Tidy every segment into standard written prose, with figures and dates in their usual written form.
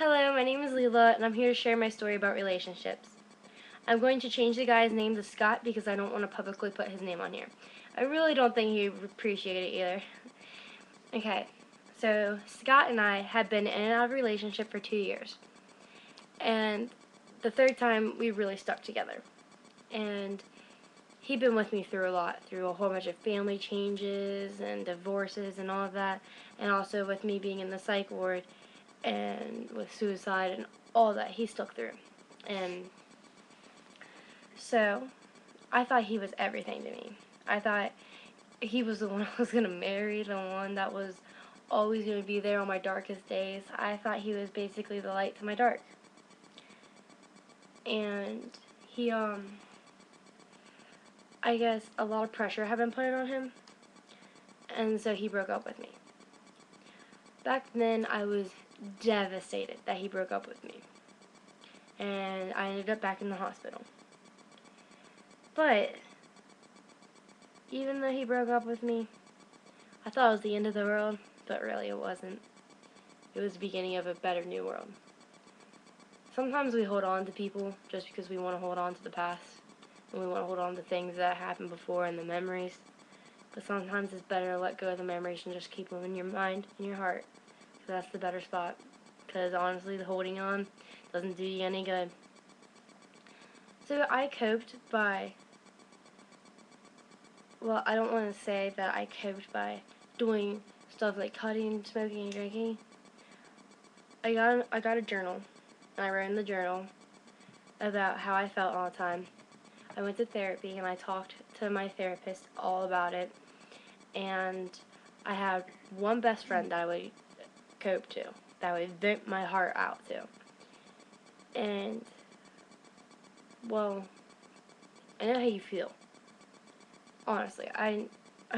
Hello, my name is Leela, and I'm here to share my story about relationships. I'm going to change the guy's name to Scott because I don't want to publicly put his name on here. I really don't think he would appreciate it either. Okay, so Scott and I had been in and out of a relationship for 2 years. And the third time, we really stuck together. And he'd been with me through a lot, through a whole bunch of family changes and divorces and all of that, and also with me being in the psych ward and with suicide and all that. He stuck through. And so I thought he was everything to me. I thought he was the one I was going to marry, the one that was always going to be there on my darkest days. I thought he was basically the light to my dark. And he, I guess a lot of pressure had been put on him, and so he broke up with me. Back then, I was devastated that he broke up with me, and I ended up back in the hospital. But even though he broke up with me, I thought it was the end of the world, but really it wasn't. It was the beginning of a better new world. Sometimes we hold on to people just because we want to hold on to the past, and we want to hold on to things that happened before and the memories. But sometimes it's better to let go of the memories and just keep them in your mind and your heart. So that's the better spot. Because honestly, the holding on doesn't do you any good. So I coped by, well, I don't want to say that I coped by doing stuff like cutting, smoking, and drinking. I got a journal, and I wrote in the journal about how I felt all the time. I went to therapy, and I talked to my therapist all about it. And I had one best friend that I would cope to, that I would vent my heart out to. And, well, I know how you feel. Honestly, I've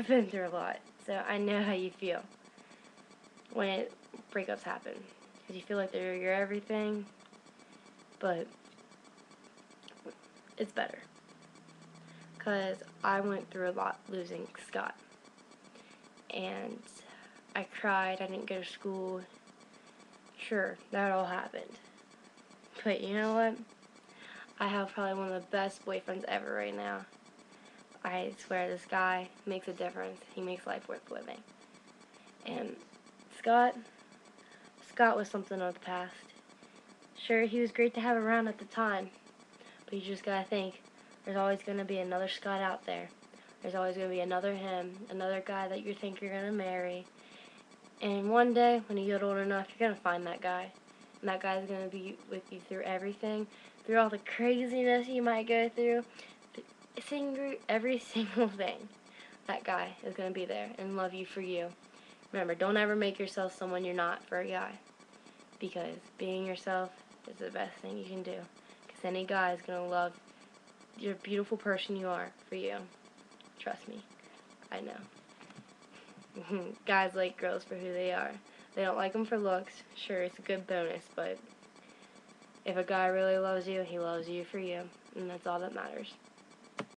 been through a lot, so I know how you feel when breakups happen. Because you feel like they're your everything, but it's better. Because I went through a lot losing Scott. And I cried, I didn't go to school. Sure, that all happened. But you know what? I have probably one of the best boyfriends ever right now. I swear this guy makes a difference. He makes life worth living. And Scott was something of the past. Sure, he was great to have around at the time, but you just gotta think, there's always gonna be another Scott out there. There's always gonna be another him, another guy that you think you're gonna marry. And one day, when you get old enough, you're gonna find that guy. And that guy's gonna be with you through everything, through all the craziness you might go through, every single thing. That guy is gonna be there and love you for you. Remember, don't ever make yourself someone you're not for a guy. Because being yourself is the best thing you can do. Because any guy is going to love your beautiful person you are for you. Trust me. I know. Guys like girls for who they are. They don't like them for looks. Sure, it's a good bonus, but if a guy really loves you, he loves you for you. And that's all that matters.